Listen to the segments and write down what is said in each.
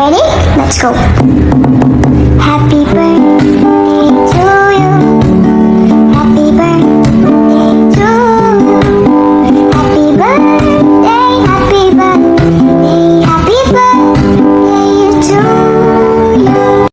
Ready? Let's go. Happy birthday to you. Happy birthday to you. Happy birthday, happy birthday, happy birthday to you.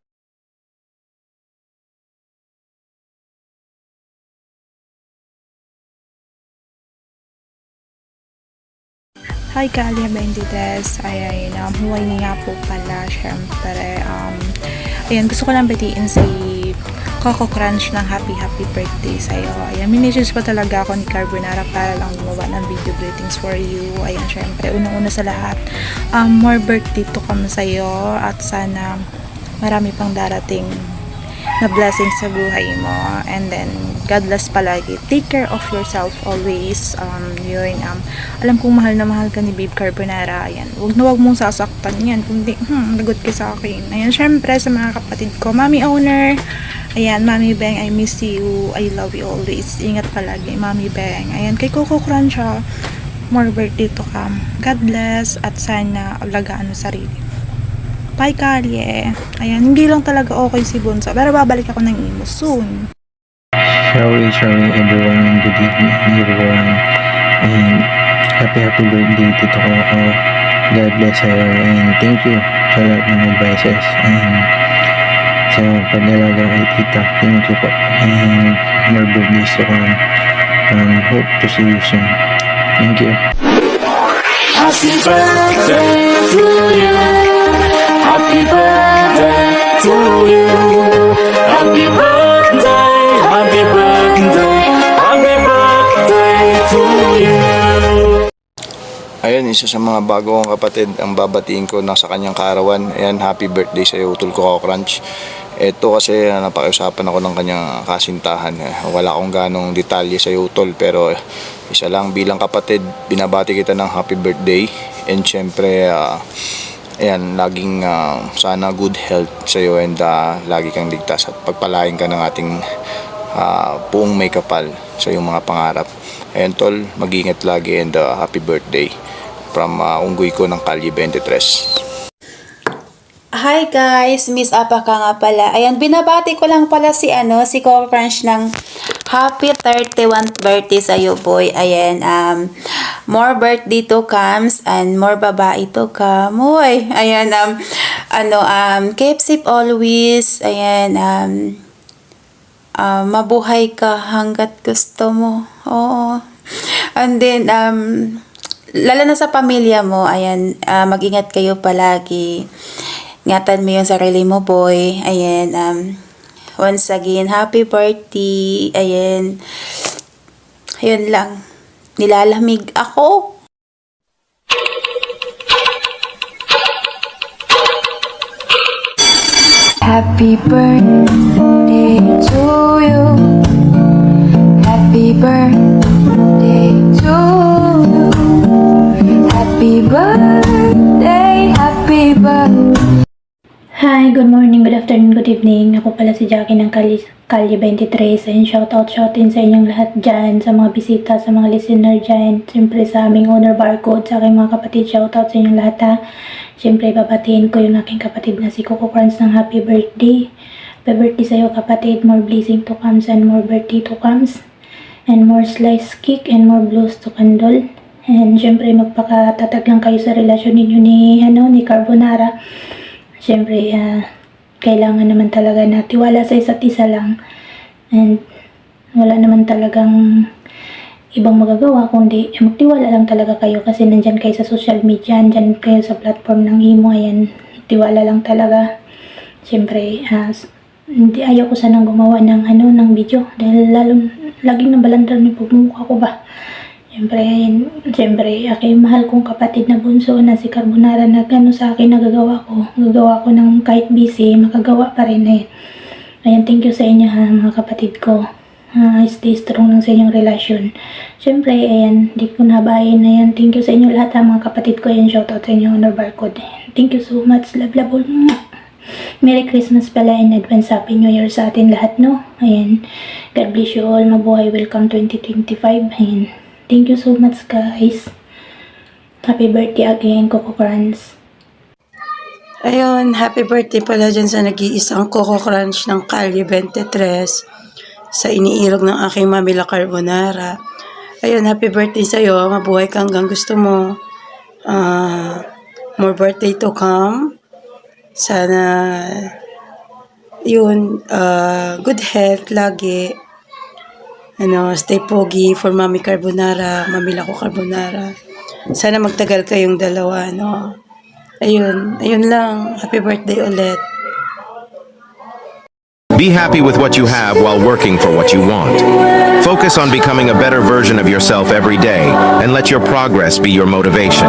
Hi, Kalia Bendites. Ay, huwag nga po pala, syempre. Ayan, gusto ko lang batiin si Coco Crunch ng happy birthday sa'yo. Ayan, minessage pa talaga ako ni Carbonara para lang gumawa ng video greetings for you. Ayan, syempre, unang-una sa lahat, more birthday to come sa'yo at sana marami pang darating na blessings sa buhay mo, and then God bless palagi. Take care of yourself always. Alam kong mahal na mahal ka ni Babe Carbonara. Ayan, wag mong sasaktan yan, kundi lagot ka sa akin. Ayan, syempre sa mga kapatid ko, Mami Owner, ayan, Mami Beng, I miss you, I love you always. Ingat palagi, Mami Beng. Ayan, kay Coco Crunch, more birthday to come. God bless at sana alagaan mo sarili. Bye, Kalye. Ayan, hindi lang talaga okay si Bunso, pero babalik ako ng imo soon. Shall we, everyone? Good evening, everyone. And happy birthday, Tito Coco. God bless her. And thank you sa lahat ng advices. And sa pag-alaga kay Tita, thank you po. And more birthdays to come. Hope to see you soon. Thank you. Happy birthday to you. Happy birthday to you. Happy birthday, happy birthday, happy birthday to you. Ayan, isa sa mga bago kong kapatid ang babatiin ko na sa kanyang kaarawan. Ayan, happy birthday sa iyo, Utol Coco Crunch. Ito kasi napakiusapan ako ng kanyang kasintahan. Wala akong ganong detalye sa iyo, Utol, pero isa lang bilang kapatid, binabati kita ng happy birthday. And syempre, ayan, laging sana good health sa iyo, and lagi kang ligtas at pagpalain ka ng ating buong may kapal sa iyong mga pangarap. Ayan, Tol, mag-ingat lagi, and happy birthday from unggoy ko ng Kalye 23. Hi guys, Miss Apa ka nga pala. Ayan, binabati ko lang pala si Coco Crunch ng happy 31st birthday sa iyo, boy. Ayan, more birthday to comes and more babae to come. Uy, ayan, keep safe always. Ayan, mabuhay ka hanggat gusto mo. Oo. And then, lalo na sa pamilya mo, ayan, mag-ingat kayo palagi. Ingatan mo yung sarili mo, boy. Ayan, once again, happy birthday. Ayan, ayun lang. Nilalamig ako. Happy birthday to you. Happy birthday to you. Happy birthday, happy birthday. Hi, good morning, good afternoon, good evening. Ako pala si Jackie ng Kalye 23. And shoutin sa inyong lahat dyan, sa mga bisita, sa mga listener dyan. Siyempre sa aming owner barcode, sa aking mga kapatid, shoutout sa inyong lahat ha. Siyempre babatiin ko yung aking kapatid na si Coco Crunch ng happy birthday. Happy birthday sa'yo kapatid, more blessing to comes and more birthday to comes. And more slice cake and more blues to candle. And siyempre magpakatatag lang kayo sa relasyon ninyo ni Carbonara. Siyempre, kailangan naman talaga na tiwala sa isa't isa lang. And wala naman talagang ibang magagawa, kundi magtiwala lang talaga kayo kasi nandyan kayo sa social media, nandyan kayo sa platform ng imo. Ayan, tiwala lang talaga. Siyempre, hindi ayaw ko sanang gumawa ng video dahil laging nabalandran yung pagmumukha ko ba. Siyempre, aking mahal kong kapatid na bunso na si Carbonara na sa akin nagagawa ko ng kahit busy, makagawa pa rin eh. Ayan, thank you sa inyo ha, mga kapatid ko. Stay strong lang sa inyong relasyon. Siyempre, ayan, di ko nabayin. Ayan, thank you sa inyo lahat ha, mga kapatid ko. Ayan, shoutout sa inyo, honor barcode. Thank you so much, love. Merry Christmas pala in advance, Happy New Year sa atin lahat, no? Ayan, God bless you all, mabuhay, welcome 2025. Ayan. Thank you so much guys. Happy birthday again, Coco Crunch. Ayun, happy birthday pala dyan sa nag-iisang Coco Crunch ng Calle 23 sa iniilog ng aking Mamila Carbonara. Ayun, happy birthday sa'yo. Mabuhay ka hanggang gusto mo. More birthday to come. Sana, yun, good health lagi. Stay pogi for Mami Carbonara, Mamila ko Carbonara. Sana magtagal kayong dalawa, Ayun lang. Happy birthday ulit. Be happy with what you have while working for what you want. Focus on becoming a better version of yourself every day and let your progress be your motivation.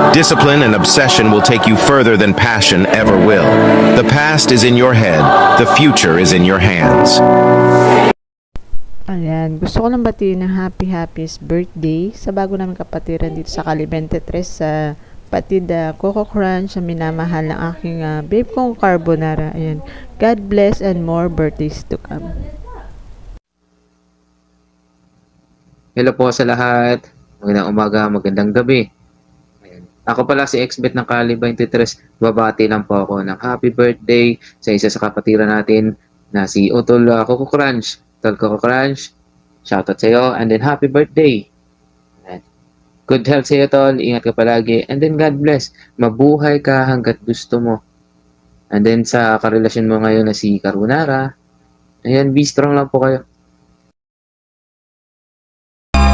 Discipline and obsession will take you further than passion ever will. The past is in your head, the future is in your hands. Ayan, gusto ko lang batiin ng happiest birthday sa bago namin kapatiran dito sa Calle 23 sa patid Coco Crunch na minamahal ng aking babe kong Carbonara. Ayan, God bless and more birthdays to come. Hello po sa lahat. Magandang umaga, magandang gabi. Ayan. Ako pala si Xbet ng Calle 23. Babati lang po ako ng happy birthday sa isa sa kapatiran natin na si Utol Coco Crunch. Utol Coco Crunch, shoutout sa iyo and then happy birthday. Good health sa iyo, tol. Ingat ka palagi. And then, God bless. Mabuhay ka hanggat gusto mo. And then, sa karelasyon mo ngayon na si Carbonara, ayan, be strong lang po kayo. I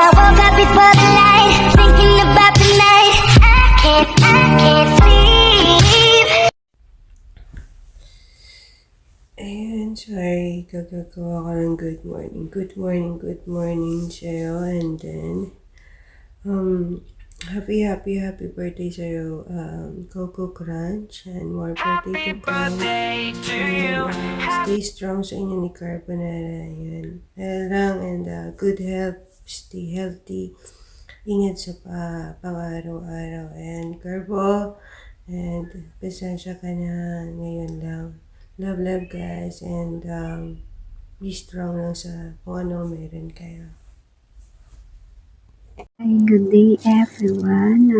woke up before the night, thinking about the night. I can't sleep. Ayun, sorry. Gagagawa ko ng good morning sa'yo. And then, happy birthday sa'yo, Coco Crunch. And more birthday to come. Stay strong sa inyo ni Carbonara. Ayun. Lang and good health. Stay healthy. Ingat sa pang-araw-araw. And Carbo, and pasensya ka na ngayon lang. Love guys, and be strong lang sa kung ano meron kayo. Hi, good day everyone.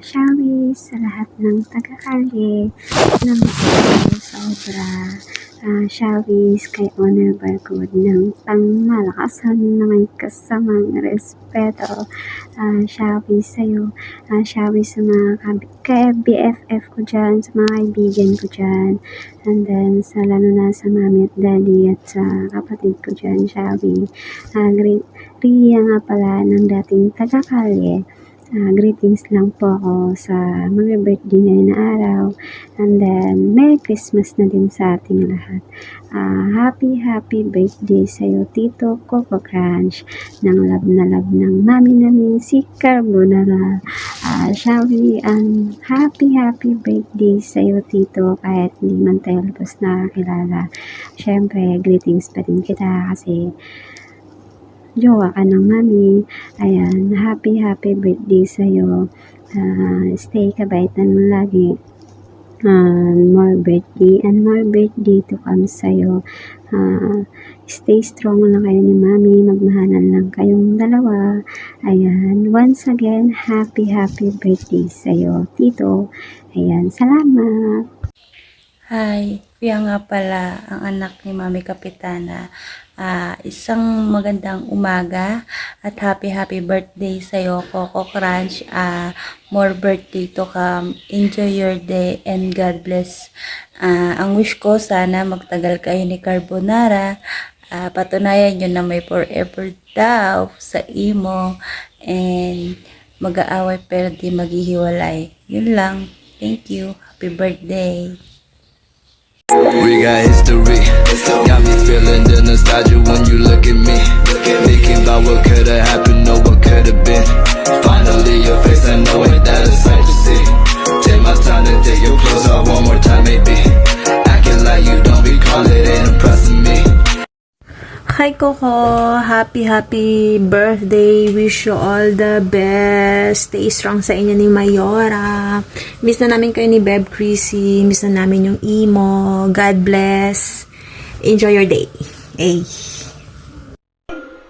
Shawty sa lahat ng taga-Calle ng sobra. Shawty kay Honor Barcode ng pangmalakasan na may kasamang respeto. Shawty sa'yo. Shawty sa mga BFF ko dyan, sa mga kaibigan ko dyan. And then, lalo na sa mami at daddy at sa kapatid ko dyan, Shawty. Ria nga pala ng dating taga-Calle. Greetings lang po ako sa mga birthday ngayon na araw. And then, Merry Christmas na din sa ating lahat. Happy birthday sa'yo, Tito Coco Crunch. Ng love ng mami namin si Carbonara. Shawty, happy birthday sa'yo, Tito. Kahit hindi man tayo lubos nakakilala. Siyempre, greetings pa din kita kasi jowa ka ng mami. Ayan, happy birthday sa'yo. Stay kabaitan mo lagi. More birthday to come sa'yo. Stay strong lang kayo ni mami. Magmahalan lang kayong dalawa. Ayan, once again, happy birthday sa'yo, Tito. Ayan, salamat. Hi, Pia nga pala ang anak ni Mami Kapitana. Isang magandang umaga at happy birthday sa'yo, Coco Crunch. More birthday to come. Enjoy your day and God bless. Ang wish ko, sana magtagal kayo ni Carbonara. Patunayan nyo na may forever daw sa imo and mag-aaway pero di maghihiwalay. Yun lang. Thank you. Happy birthday. We got history. Got me feeling the nostalgia when you look at me. Thinking about what could've happened or what could've been. Finally your face, I know it, that is sight to see. Take my time to take your clothes off one more time, maybe. Acting like you don't recall it, ain't impressing me. Hi Coco, happy birthday. Wish you all the best. Stay strong sa inyo ni Mayora. Miss na namin kayo ni Beb Chrissy. Miss na namin yung imo. God bless. Enjoy your day. Hey.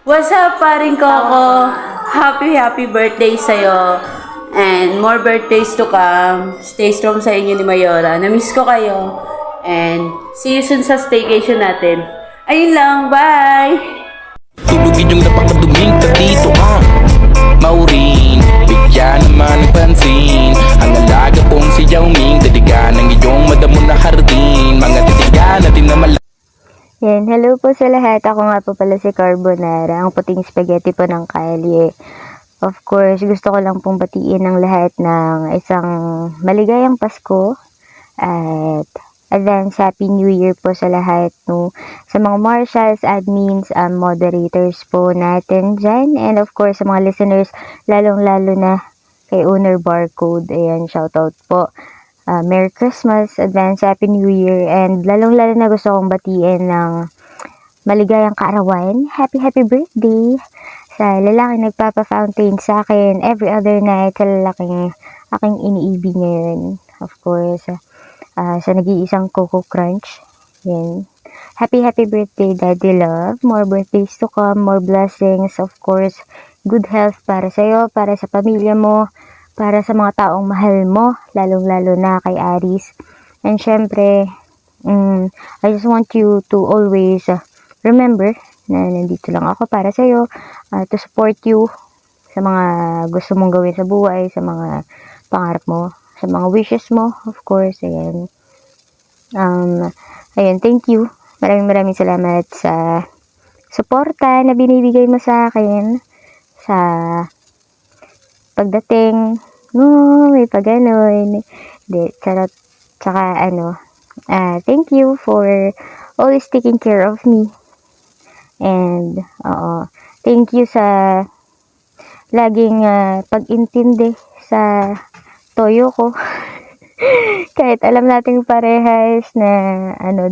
What's up, paring Coco? happy birthday sa'yo. And more birthdays to come. Stay strong sa inyo ni Mayora. Na-miss ko kayo. And see you soon sa staycation natin. Ayun lang, bye! Tubugin yung napakaduming dito Maureen, bigyan naman ng pansin Ang alaga pong si Yao Ming Dadigan ng iyong madamo na hardin Mga titigan natin na Yan, hello po sa lahat. Ako nga po pala si Carbonara, ang puting spaghetti po ng kalye. Of course, gusto ko lang pong batiin ng lahat ng isang maligayang Pasko at advance Happy New Year po sa lahat, no? Sa mga marshals, admins, moderators po natin dyan. And of course, sa mga listeners, lalong-lalo na kay Owner Barcode. Ayan, shoutout po. Merry Christmas, advance Happy New Year, and lalong-lalo na gusto kong batiin ng maligayang kaarawan. Happy birthday sa lalaking nagpapa-fountain sa akin every other night, sa lalaking aking iniibig ngayon. Of course, sa nag-iisang Coco Crunch. Yan. Happy birthday, Daddy Love. More birthdays to come, more blessings, of course. Good health para sa'yo, para sa pamilya mo, para sa mga taong mahal mo, lalong-lalo na kay Aris. And syempre, I just want you to always remember na nandito lang ako para sa'yo, to support you sa mga gusto mong gawin sa buhay, sa mga pangarap mo, sa mga wishes mo, of course. Ayan. Ayan, thank you. Maraming salamat sa suporta na binibigay mo sa akin, sa pagdating, may pagano'n. Charot. Tsaka, thank you for always taking care of me. And, thank you sa laging pag-intindi sa toyo ko. Kahit alam nating parehas na,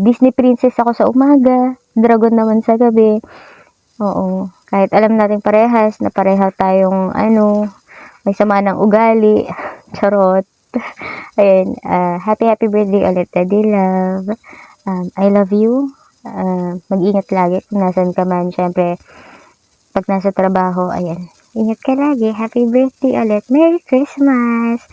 Disney princess ako sa umaga, dragon naman sa gabi. Oo. Kahit alam nating parehas na pareha tayong, may sama ng ugali. Charot. Ayan, happy birthday ulit, Daddy Love. I love you. Mag-ingat lagi kung nasan ka man. Syempre, pag nasa trabaho, ayan, ingat ka lagi. Happy birthday ulit. Merry Christmas.